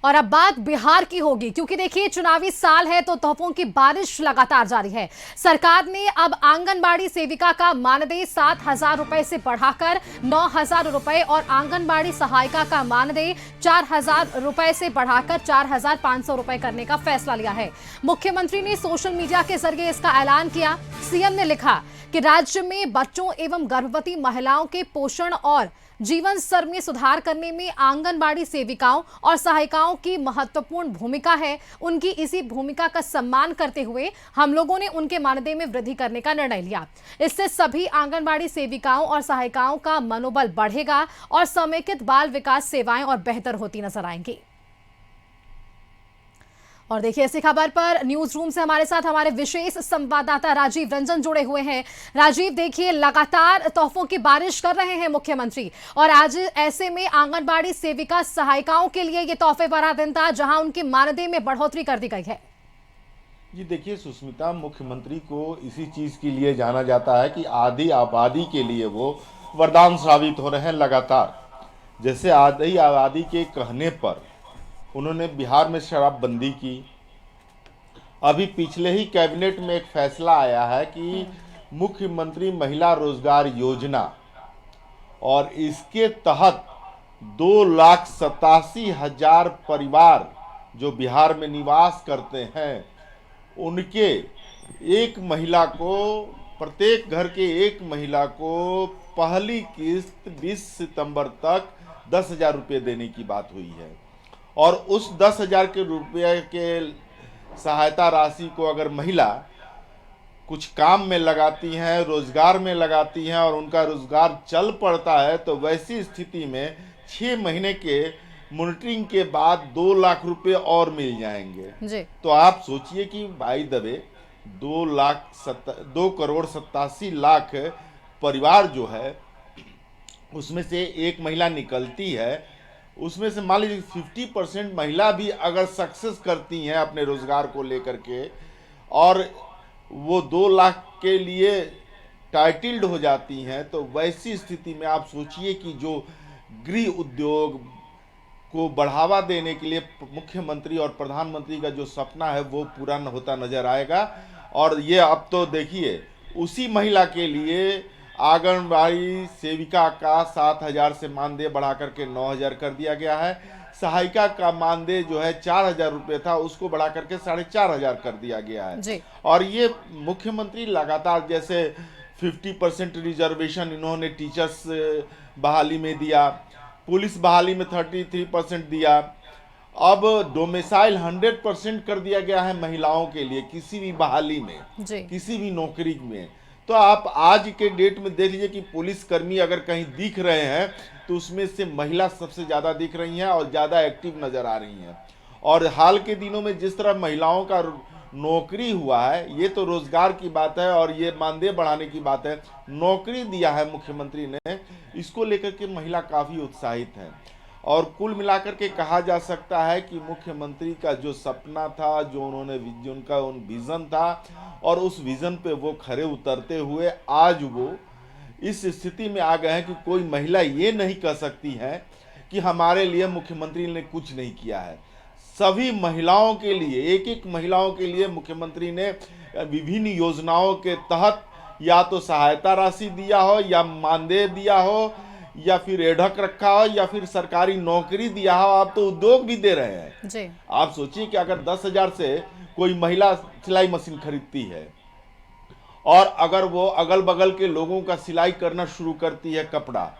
और अब बात बिहार की होगी, क्योंकि देखिए चुनावी साल है तो तोहफों की बारिश लगातार जारी है। सरकार ने अब आंगनबाड़ी सेविका का मानदेय 7,000 रुपए से बढ़ाकर 9,000 रुपए और आंगनबाड़ी सहायिका का मानदेय 4,000 रुपए से बढ़ाकर 4,500 रुपए करने का फैसला लिया है। मुख्यमंत्री ने सोशल मीडिया के जरिए इसका ऐलान किया। सीएम ने लिखा कि राज्य में बच्चों एवं गर्भवती महिलाओं के पोषण और जीवन स्तर में सुधार करने में आंगनबाड़ी सेविकाओं और सहायिकाओं की महत्वपूर्ण भूमिका है। उनकी इसी भूमिका का सम्मान करते हुए हम लोगों ने उनके मानदेय में वृद्धि करने का निर्णय लिया। इससे सभी आंगनबाड़ी सेविकाओं और सहायिकाओं का मनोबल बढ़ेगा और समेकित बाल विकास सेवाएं और बेहतर होती नजर आएंगी। और देखिए इसी खबर पर न्यूज रूम से हमारे साथ हमारे विशेष संवाददाता राजीव रंजन जुड़े हुए हैं। राजीव, देखिए लगातार तोहफों की बारिश कर रहे हैं मुख्यमंत्री, और आज ऐसे में आंगनबाड़ी सेविका सहायिकाओं के लिए ये तोहफे भरा दिन था, जहां उनके मानदेय में बढ़ोतरी कर दी गई है। जी देखिए सुष्मिता, मुख्यमंत्री को इसी चीज के लिए जाना जाता है कि आधी आबादी के लिए वो वरदान साबित हो रहे हैं लगातार। जैसे आधी आबादी के कहने पर उन्होंने बिहार में शराबबंदी की। अभी पिछले ही कैबिनेट में एक फैसला आया है कि मुख्यमंत्री महिला रोजगार योजना, और इसके तहत 2,87,000 परिवार जो बिहार में निवास करते हैं उनके एक महिला को, प्रत्येक घर के एक महिला को पहली किस्त 20 सितंबर तक 10,000 रुपये देने की बात हुई है। और उस 10,000 के रुपये के सहायता राशि को अगर महिला कुछ काम में लगाती हैं, रोजगार में लगाती हैं और उनका रोजगार चल पड़ता है, तो वैसी स्थिति में 6 महीने के मॉनिटरिंग के बाद 2 लाख रुपए और मिल जाएंगे जी। तो आप सोचिए कि भाई दबे 2,87,00,000 परिवार जो है उसमें से एक महिला निकलती है, उसमें से मान लीजिए 50% महिला भी अगर सक्सेस करती हैं अपने रोजगार को लेकर के और वो 2 लाख के लिए टाइटल्ड हो जाती हैं, तो वैसी स्थिति में आप सोचिए कि जो गृह उद्योग को बढ़ावा देने के लिए मुख्यमंत्री और प्रधानमंत्री का जो सपना है वो पूरा होता नजर आएगा। और ये अब तो देखिए उसी महिला के लिए आंगनबाड़ी सेविका का 7,000 से मानदेय बढ़ा करके 9,000 कर दिया गया है। सहायिका का मानदेय जो है 4,000 रुपये था, उसको बढ़ा करके 4,500 कर दिया गया है जी। और ये मुख्यमंत्री लगातार, जैसे 50% रिजर्वेशन इन्होंने टीचर्स बहाली में दिया, पुलिस बहाली में 33% दिया, अब डोमिसाइल 100% कर दिया गया है महिलाओं के लिए किसी भी बहाली में, किसी भी नौकरी में। तो आप आज के डेट में देख लीजिए कि पुलिसकर्मी अगर कहीं दिख रहे हैं तो उसमें से महिला सबसे ज़्यादा दिख रही हैं और ज़्यादा एक्टिव नज़र आ रही हैं। और हाल के दिनों में जिस तरह महिलाओं का नौकरी हुआ है, ये तो रोजगार की बात है और ये मानदेय बढ़ाने की बात है। नौकरी दिया है मुख्यमंत्री ने, इसको लेकर के महिला काफ़ी उत्साहित हैं। और कुल मिलाकर के कहा जा सकता है कि मुख्यमंत्री का जो सपना था, जो उनका विज़न था, और उस विज़न पे वो खरे उतरते हुए आज वो इस स्थिति में आ गए हैं कि कोई महिला ये नहीं कह सकती है कि हमारे लिए मुख्यमंत्री ने कुछ नहीं किया है। सभी महिलाओं के लिए, एक एक महिलाओं के लिए मुख्यमंत्री ने विभिन्न योजनाओं के तहत या तो सहायता राशि दिया हो, या मानदेय दिया हो, या फिर एडहक रखा हो, या फिर सरकारी नौकरी दिया हो। आप तो उद्योग भी दे रहे हैं जी। आप सोचिए कि अगर 10,000 से कोई महिला सिलाई मशीन खरीदती है और अगर वो अगल बगल के लोगों का सिलाई करना शुरू करती है कपड़ा,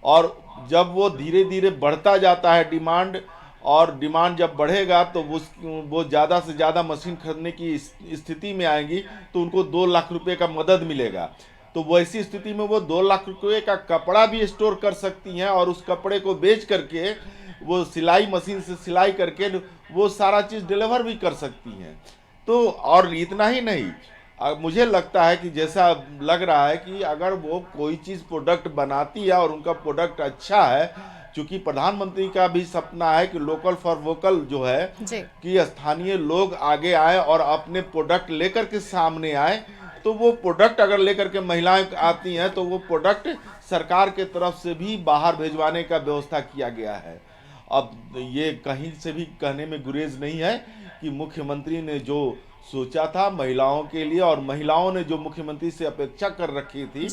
और जब वो धीरे धीरे बढ़ता जाता है डिमांड, और डिमांड जब बढ़ेगा तो वो ज़्यादा से ज़्यादा मशीन खरीदने की स्थिति में आएंगी, तो उनको 2 लाख रुपए का मदद मिलेगा। तो वैसी स्थिति में वो 2 लाख रुपए का कपड़ा भी स्टोर कर सकती हैं और उस कपड़े को बेच करके वो सिलाई मशीन से सिलाई करके वो सारा चीज़ डिलीवर भी कर सकती हैं। तो और इतना ही नहीं, मुझे लगता है कि जैसा लग रहा है कि अगर वो कोई चीज़ प्रोडक्ट बनाती है और उनका प्रोडक्ट अच्छा है, चूँकि प्रधानमंत्री का भी सपना है कि लोकल फॉर वोकल जो है कि स्थानीय लोग आगे आए और अपने प्रोडक्ट लेकर के सामने आए, तो वो प्रोडक्ट अगर लेकर के महिलाएं आती हैं तो वो प्रोडक्ट सरकार के तरफ से भी बाहर भिजवाने का व्यवस्था किया गया है। अब ये कहीं से भी कहने में गुरेज नहीं है कि मुख्यमंत्री ने जो सोचा था महिलाओं के लिए और महिलाओं ने जो मुख्यमंत्री से अपेक्षा कर रखी थी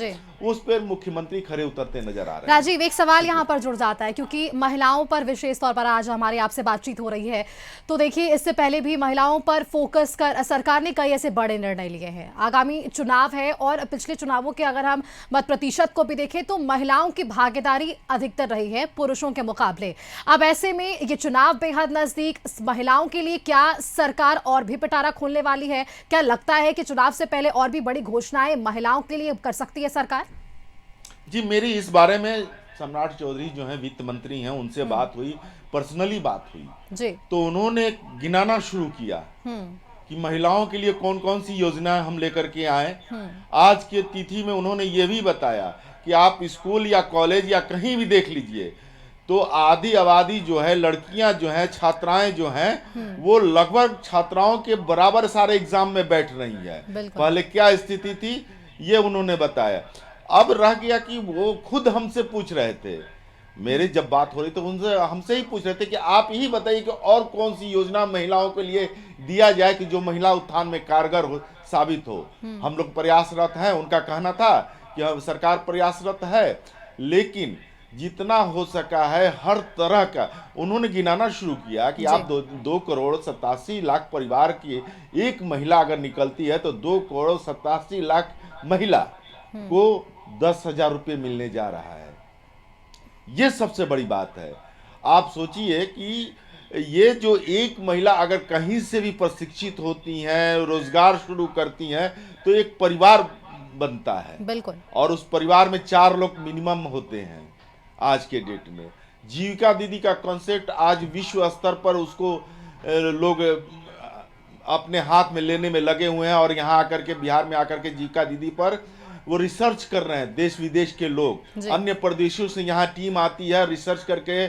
उस पर मुख्यमंत्री खरे उतरते नजर आ रहे हैं। राजीव, एक सवाल यहाँ पर जुड़ जाता है क्योंकि महिलाओं पर विशेष तौर पर आज हमारी आपसे बातचीत हो रही है, तो देखिए इससे पहले भी महिलाओं पर फोकस कर सरकार ने कई ऐसे बड़े निर्णय लिए हैं। आगामी चुनाव है और पिछले चुनावों के अगर हम मत प्रतिशत को भी देखें तो महिलाओं की भागीदारी अधिकतर रही है पुरुषों के मुकाबले। अब ऐसे में ये चुनाव बेहद नजदीक, महिलाओं के लिए क्या सरकार और भी पिटारा खोलने वाली है? क्या लगता है कि चुनाव से पहले और भी बड़ी घोषणाएं महिलाओं के लिए कर सकती है सरकार? जी, मेरी इस बारे में सम्राट चौधरी जो है वित्त मंत्री हैं, उनसे बात हुई, पर्सनली बात हुई जी। तो उन्होंने गिनाना शुरू किया कि महिलाओं के लिए कौन कौन सी योजनाएं हम लेकर के आए। आज के तिथि में उन्होंने ये भी बताया कि आप स्कूल या कॉलेज या कहीं भी देख लीजिए तो आधी आबादी जो है, लड़कियां जो है, छात्राएं जो हैं, वो लगभग छात्राओं के बराबर सारे एग्जाम में बैठ रही है। पहले क्या स्थिति थी ये उन्होंने बताया। अब रह गया कि वो खुद हमसे पूछ रहे थे, मेरी जब बात हो रही तो उनसे हमसे ही पूछ रहे थे कि आप ही बताइए कि और कौन सी योजना महिलाओं के लिए दिया जाए कि जो महिला उत्थान में कारगर हो, साबित हो। हम लोग प्रयासरत हैं, उनका कहना था कि सरकार प्रयासरत है, लेकिन जितना हो सका है हर तरह का उन्होंने गिनाना शुरू किया कि आप 2,87,00,000 परिवार की एक महिला अगर निकलती है तो 2,87,00,000 महिला को 10,000 रुपये मिलने जा रहा है। ये सबसे बड़ी बात है। आप सोचिए कि ये जो एक महिला अगर कहीं से भी प्रशिक्षित होती हैं, रोजगार शुरू करती हैं तो एक परिवार बनता है। बिल्कुल। और उस परिवार में 4 लोग मिनिमम होते हैं आज के डेट में। जीविका दीदी का कॉन्सेप्ट आज विश्व स्तर पर उसको लोग अपने हाथ में लेने में लगे हुए हैं और यहाँ आकर के, बिहार में आकर के जीविका दीदी पर वो रिसर्च कर रहे हैं। देश विदेश के लोग, अन्य प्रदेशों से यहाँ टीम आती है, रिसर्च करके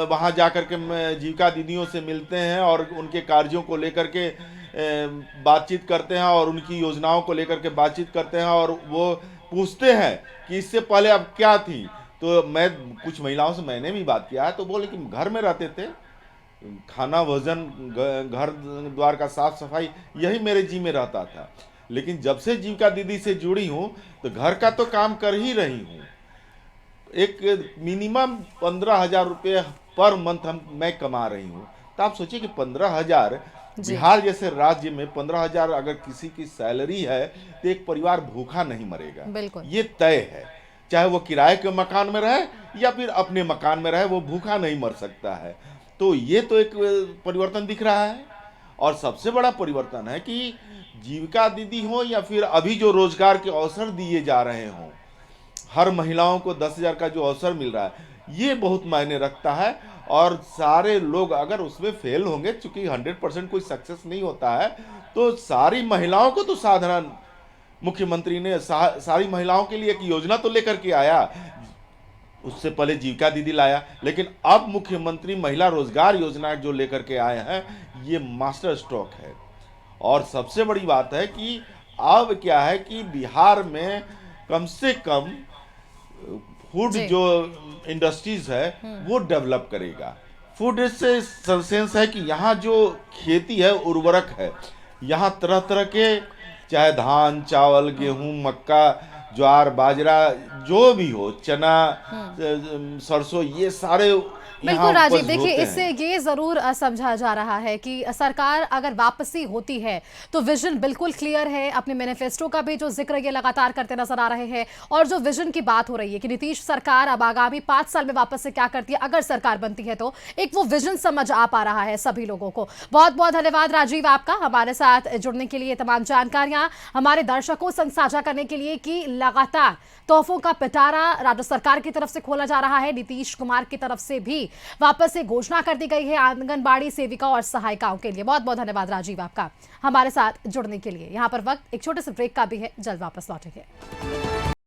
वहाँ जा कर के जीविका दीदियों से मिलते हैं और उनके कार्यों को लेकर के बातचीत करते हैं और उनकी योजनाओं को लेकर के बातचीत करते हैं और वो पूछते हैं कि इससे पहले अब क्या थी। तो मैं कुछ महिलाओं से मैंने भी बात किया है तो बोले कि घर में रहते थे, खाना, भोजन, घर द्वार का साफ सफाई यही मेरे जी में रहता था, लेकिन जब से जीविका दीदी से जुड़ी हूँ तो घर का तो काम कर ही रही हूँ। एक मिनिमम 15,000 रुपये पर मंथ मैं कमा रही हूँ। तो आप सोचिए कि 15,000 बिहार जैसे राज्य में 15,000 अगर किसी की सैलरी है तो एक परिवार भूखा नहीं मरेगा। बिल्कुल। ये तय है, चाहे वो किराए के मकान में रहे या फिर अपने मकान में रहे, वो भूखा नहीं मर सकता है। तो ये तो एक परिवर्तन दिख रहा है। और सबसे बड़ा परिवर्तन है कि जीविका दीदी हो या फिर अभी जो रोजगार के अवसर दिए जा रहे हों, हर महिलाओं को 10,000 का जो अवसर मिल रहा है, ये बहुत मायने रखता है। और सारे लोग अगर उसमें फेल होंगे, चूंकि 100% कोई सक्सेस नहीं होता है, तो सारी महिलाओं को तो साधारण मुख्यमंत्री ने सारी महिलाओं के लिए एक योजना तो लेकर के आया। उससे पहले जीविका दीदी लाया, लेकिन अब मुख्यमंत्री महिला रोजगार योजना जो लेकर के आए हैं, ये मास्टर स्ट्रोक है। और सबसे बड़ी बात है कि अब क्या है कि बिहार में कम से कम फूड जो इंडस्ट्रीज है वो डेवलप करेगा। फूड से सेंस है कि यहाँ जो खेती है, उर्वरक है, यहाँ तरह तरह के, चाहे धान, चावल, गेहूं, मक्का, ज्वार, बाजरा, जो भी हो, चना, सरसों, ये सारे बिल्कुल राजीव, देखिए इससे ये जरूर समझा जा रहा है कि सरकार अगर वापसी होती है तो विजन बिल्कुल क्लियर है। अपने मैनिफेस्टो का भी जो जिक्र ये लगातार करते नजर आ रहे हैं और जो विजन की बात हो रही है कि नीतीश सरकार अब आगामी 5 साल में वापस से क्या करती है अगर सरकार बनती है, तो एक वो विजन समझ आ पा रहा है सभी लोगों को। बहुत बहुत धन्यवाद राजीव आपका हमारे साथ जुड़ने के लिए, तमाम जानकारियां हमारे दर्शकों संग साझा करने के लिए कि लगातार तोहफों का पिटारा राज्य सरकार की तरफ से खोला जा रहा है। नीतीश कुमार की तरफ से भी वापस से घोषणा कर दी गई है आंगनबाड़ी सेविका और सहायिकाओं के लिए। बहुत बहुत धन्यवाद राजीव आपका हमारे साथ जुड़ने के लिए। यहां पर वक्त एक छोटे से ब्रेक का भी है, जल्द वापस लौटेंगे।